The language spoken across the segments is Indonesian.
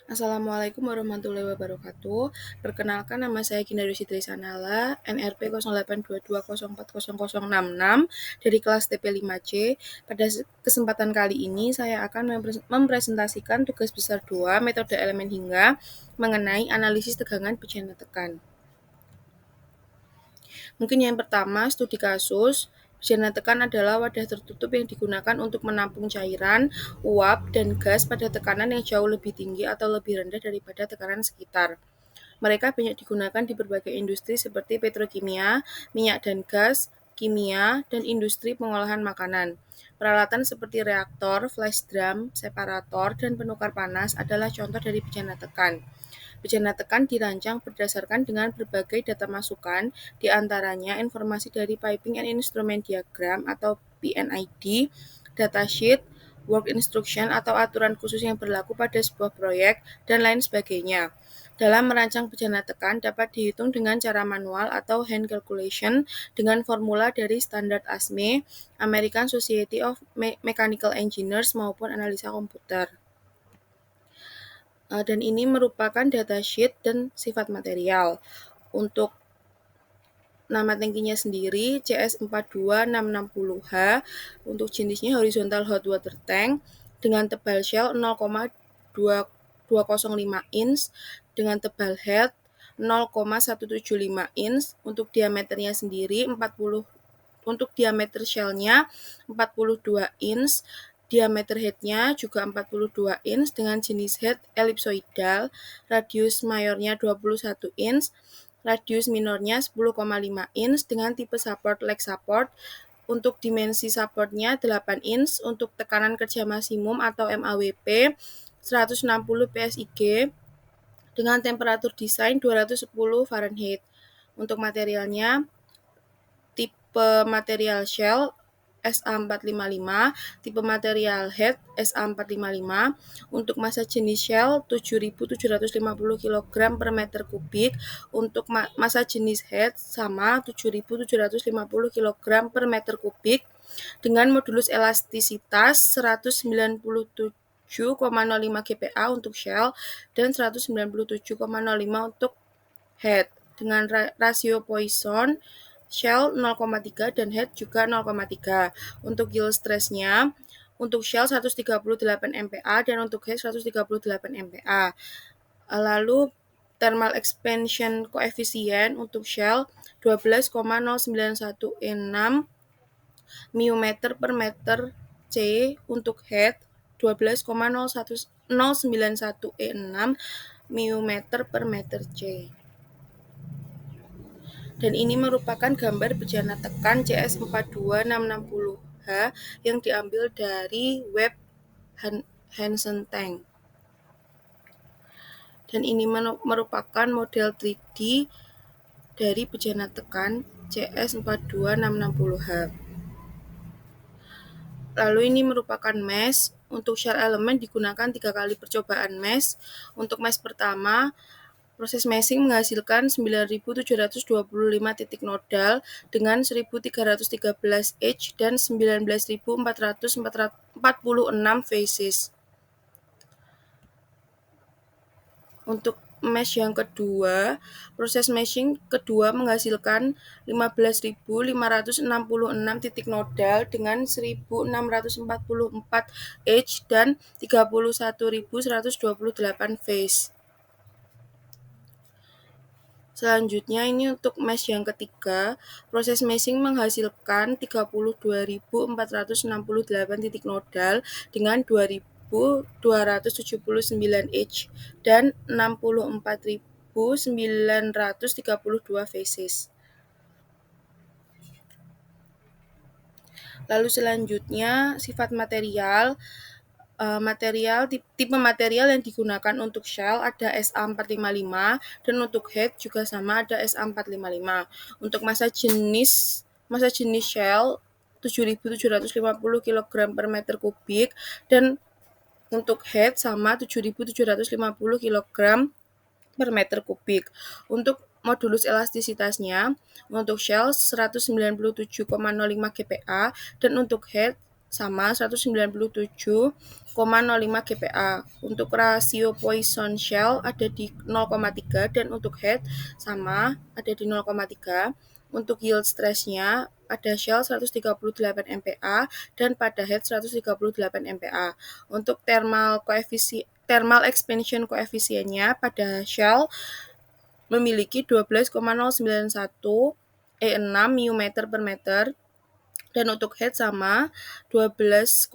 Assalamualaikum warahmatullahi wabarakatuh. Perkenalkan nama saya Gina Rusitri Sanala, NRP 0822040066 dari kelas TP5C. Pada kesempatan kali ini saya akan mempresentasikan tugas besar 2 metode elemen hingga mengenai analisis tegangan bejana tekan. Mungkin yang pertama, studi kasus. Bejana tekan adalah wadah tertutup yang digunakan untuk menampung cairan, uap, dan gas pada tekanan yang jauh lebih tinggi atau lebih rendah daripada tekanan sekitar. Mereka banyak digunakan di berbagai industri seperti petrokimia, minyak dan gas, kimia, dan industri pengolahan makanan. Peralatan seperti reaktor, flash drum, separator, dan penukar panas adalah contoh dari bejana tekan. Bejana tekan dirancang berdasarkan dengan berbagai data masukan, di antaranya informasi dari Piping and Instrument Diagram atau PNID, datasheet, work instruction atau aturan khusus yang berlaku pada sebuah proyek, dan lain sebagainya. Dalam merancang bejana tekan dapat dihitung dengan cara manual atau hand calculation dengan formula dari standar ASME, American Society of Mechanical Engineers maupun analisa komputer. Dan ini merupakan datasheet dan sifat material. Untuk nama tangkinya sendiri CS42660H, untuk jenisnya horizontal hot water tank dengan tebal shell 0,205 inch dengan tebal head 0,175 inch. Untuk diameternya sendiri 40, untuk diameter shellnya 42 inch, diameter headnya juga 42 inch dengan jenis head ellipsoidal, radius mayornya 21 inch, radius minornya 10,5 inch dengan tipe support leg support. Untuk dimensi supportnya 8 inch, untuk tekanan kerja maksimum atau MAWP 160 PSIG dengan temperatur desain 210 Fahrenheit. Untuk materialnya tipe material shell SA455, tipe material head SA455, untuk massa jenis shell 7.750 kg per meter kubik, untuk massa jenis head sama 7.750 kg per meter kubik, dengan modulus elastisitas 197,05 GPa untuk shell dan 197,05 untuk head, dengan rasio Poisson shell 0,3 dan head juga 0,3. Untuk yield stress-nya, untuk shell 138 MPa dan untuk head 138 MPa. Lalu thermal expansion coefficient untuk shell 12,0916 μm per meter C, untuk head 12,09196 μm per meter C. Dan ini merupakan gambar bejana tekan CS42660H yang diambil dari web Hansen Tank. Dan ini merupakan model 3D dari bejana tekan CS42660H. Lalu ini merupakan mesh. Untuk shell elemen digunakan 3 kali percobaan mesh. Untuk mesh pertama, proses meshing menghasilkan 9.725 titik nodal dengan 1.313 edge dan 19.446 faces. Untuk mesh yang kedua, proses meshing kedua menghasilkan 15.566 titik nodal dengan 1.644 edge dan 31.128 face. Selanjutnya ini untuk mesh yang ketiga, proses meshing menghasilkan 32.468 titik nodal dengan 2.279 edge dan 64.932 faces. Lalu selanjutnya sifat material. Tipe material yang digunakan untuk shell ada SA455 dan untuk head juga sama ada SA455. Untuk massa jenis shell 7.750 kg per meter kubik dan untuk head sama 7.750 kg per meter kubik. Untuk modulus elastisitasnya, untuk shell 197,05 GPa dan untuk head sama 197,05 GPa. Untuk rasio Poisson Shell ada di 0,3 dan untuk head sama ada di 0,3. Untuk yield stress-nya pada Shell 138 MPa dan pada head 138 MPa. Untuk thermal expansion koefisiennya pada Shell memiliki 12,091 E6 μm per meter dan untuk head sama 12,091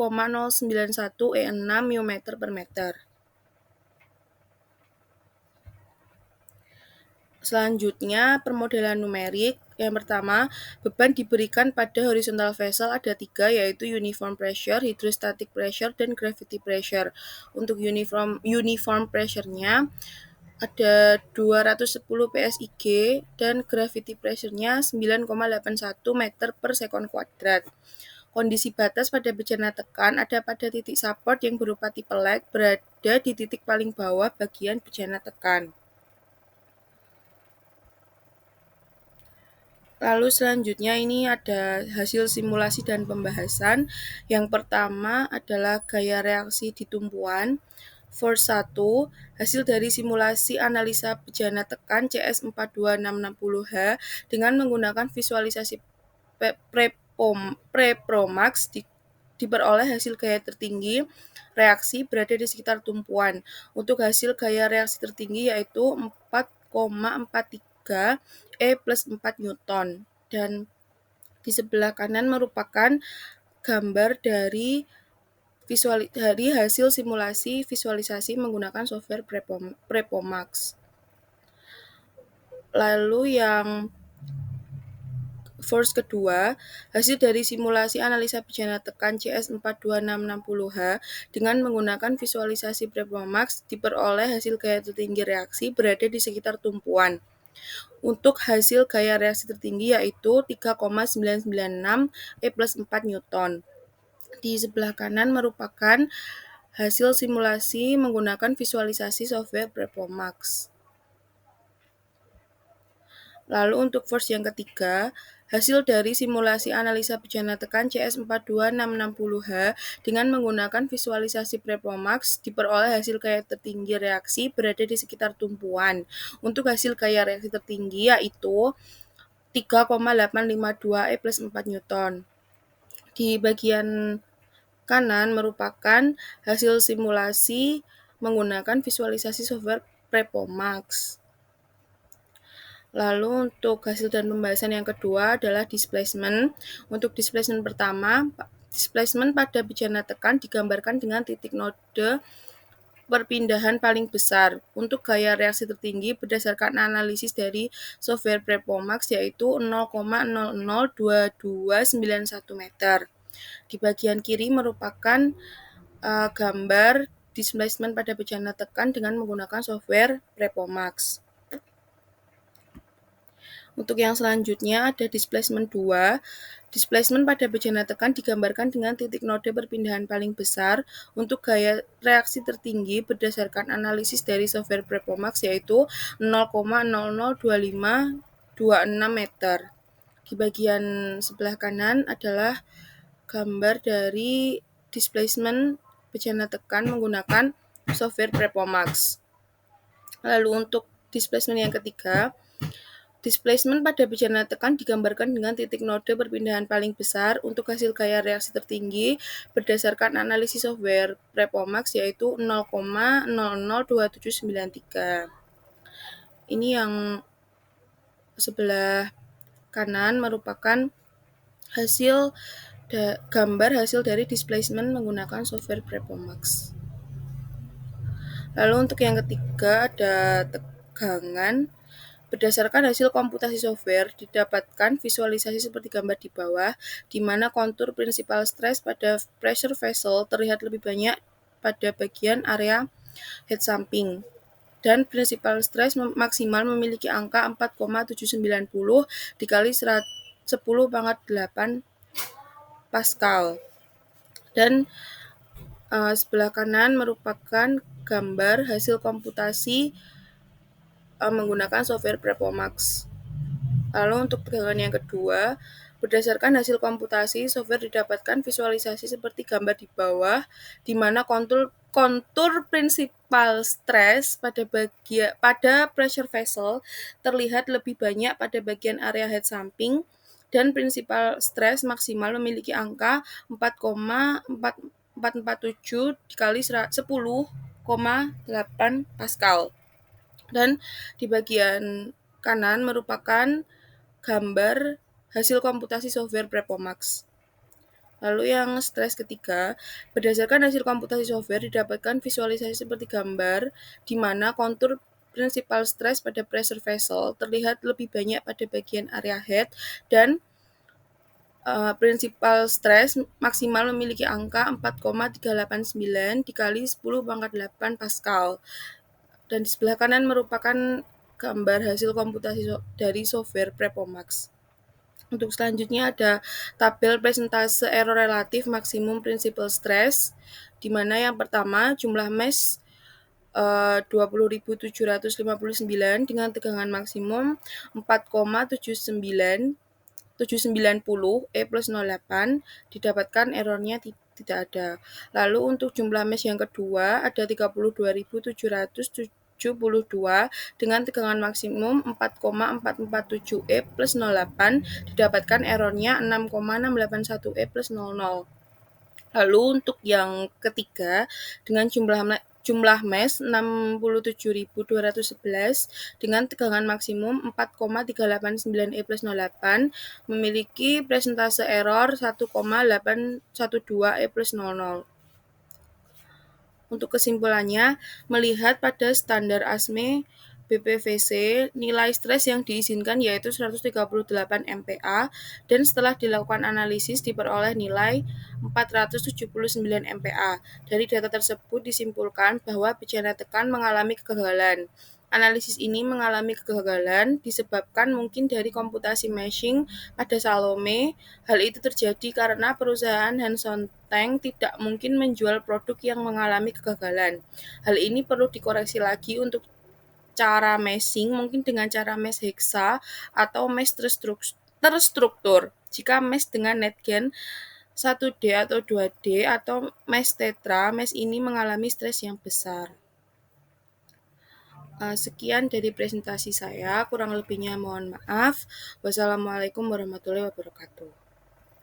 E6 μm per meter. Selanjutnya, permodelan numerik. Yang pertama, beban diberikan pada horizontal vessel ada 3, yaitu uniform pressure, hydrostatic pressure, dan gravity pressure. Untuk uniform pressure-nya ada 210 PSIG dan gravity pressure-nya 9,81 meter per sekon kuadrat. Kondisi batas pada bejana tekan ada pada titik support yang berupa tipe leg berada di titik paling bawah bagian bejana tekan. Lalu selanjutnya ini ada hasil simulasi dan pembahasan. Yang pertama adalah gaya reaksi di tumpuan. Force 1, hasil dari simulasi analisa bejana tekan CS42660H dengan menggunakan visualisasi Prepromax diperoleh hasil gaya tertinggi reaksi berada di sekitar tumpuan. Untuk hasil gaya reaksi tertinggi yaitu 4,43 E plus 4 Newton. Dan di sebelah kanan merupakan gambar dari hasil simulasi visualisasi menggunakan software Prepomax. Lalu yang force kedua, hasil dari simulasi analisa bejana tekan CS42660H dengan menggunakan visualisasi Prepomax diperoleh hasil gaya tertinggi reaksi berada di sekitar tumpuan. Untuk hasil gaya reaksi tertinggi yaitu 3,996 E plus 4 Newton. Di sebelah kanan merupakan hasil simulasi menggunakan visualisasi software Prepomax. Lalu untuk force yang ketiga, hasil dari simulasi analisa bejana tekan CS42660H dengan menggunakan visualisasi Prepomax diperoleh hasil gaya tertinggi reaksi berada di sekitar tumpuan. Untuk hasil gaya reaksi tertinggi yaitu 3,852 E plus 4 Newton. Di bagian kanan merupakan hasil simulasi menggunakan visualisasi software Prepomax. Lalu untuk hasil dan pembahasan yang kedua adalah displacement. Untuk displacement pertama, displacement pada bejana tekan digambarkan dengan titik node perpindahan paling besar. Untuk gaya reaksi tertinggi berdasarkan analisis dari software Prepomax yaitu 0,002291 meter. Di bagian kiri merupakan gambar displacement pada bejana tekan dengan menggunakan software Prepomax. Untuk yang selanjutnya ada displacement 2. Displacement pada bejana tekan digambarkan dengan titik node perpindahan paling besar untuk gaya reaksi tertinggi berdasarkan analisis dari software Prepomax yaitu 0,002526 meter. Di bagian sebelah kanan adalah gambar dari displacement bejana tekan menggunakan software Prepomax. Lalu untuk displacement yang ketiga, displacement pada bejana tekan digambarkan dengan titik node perpindahan paling besar untuk hasil gaya reaksi tertinggi berdasarkan analisis software Prepomax yaitu 0,002793. Ini yang sebelah kanan merupakan gambar hasil dari displacement menggunakan software Prepomax. Lalu untuk yang ketiga ada tegangan. Berdasarkan hasil komputasi software, didapatkan visualisasi seperti gambar di bawah, di mana kontur principal stress pada pressure vessel terlihat lebih banyak pada bagian area head samping. Dan principal stress maksimal memiliki angka 4,790 dikali 10⁸ Pascal. Dan sebelah kanan merupakan gambar hasil komputasi menggunakan software Prepomax. Lalu untuk tegangan yang kedua, Berdasarkan hasil komputasi, software didapatkan visualisasi seperti gambar di bawah, di mana kontur prinsipal stres pada pressure vessel terlihat lebih banyak pada bagian area head samping, dan prinsipal stres maksimal memiliki angka 4,447 dikali 10,8 Pascal. Dan di bagian kanan merupakan gambar hasil komputasi software Prepomax. Lalu yang stres ketiga, berdasarkan hasil komputasi software didapatkan visualisasi seperti gambar, di mana kontur prinsipal stres pada pressure vessel terlihat lebih banyak pada bagian area head, dan prinsipal stres maksimal memiliki angka 4,389 dikali 10⁻8 Pascal. Dan di sebelah kanan merupakan gambar hasil komputasi dari software Prepomax. Untuk selanjutnya ada tabel presentase error relatif maksimum principal stress, di mana yang pertama jumlah mesh 20.759 dengan tegangan maksimum 4,790 E plus 08, didapatkan errornya tidak ada. Lalu untuk jumlah mesh yang kedua ada 32.772 dengan tegangan maksimum 4,447 E plus 08, didapatkan errornya 6,681 E plus 00. Lalu untuk yang ketiga, dengan jumlah mesh 67.211 dengan tegangan maksimum 4,389 E plus 08, memiliki presentase error 1,812 E plus 00. Untuk kesimpulannya, melihat pada standar ASME BPVC, nilai stres yang diizinkan yaitu 138 MPa, dan setelah dilakukan analisis diperoleh nilai 479 MPa. Dari data tersebut disimpulkan bahwa bejana tekan mengalami kegagalan. Analisis ini mengalami kegagalan disebabkan mungkin dari komputasi meshing pada Salome. Hal itu terjadi karena perusahaan Hanson Tank tidak mungkin menjual produk yang mengalami kegagalan. Hal ini perlu dikoreksi lagi untuk cara meshing, mungkin dengan cara mesh hexa atau mesh terstruktur. Jika mesh dengan netgain 1D atau 2D atau mesh tetra, mesh ini mengalami stres yang besar. Sekian dari presentasi saya, kurang lebihnya mohon maaf. Wassalamualaikum warahmatullahi wabarakatuh.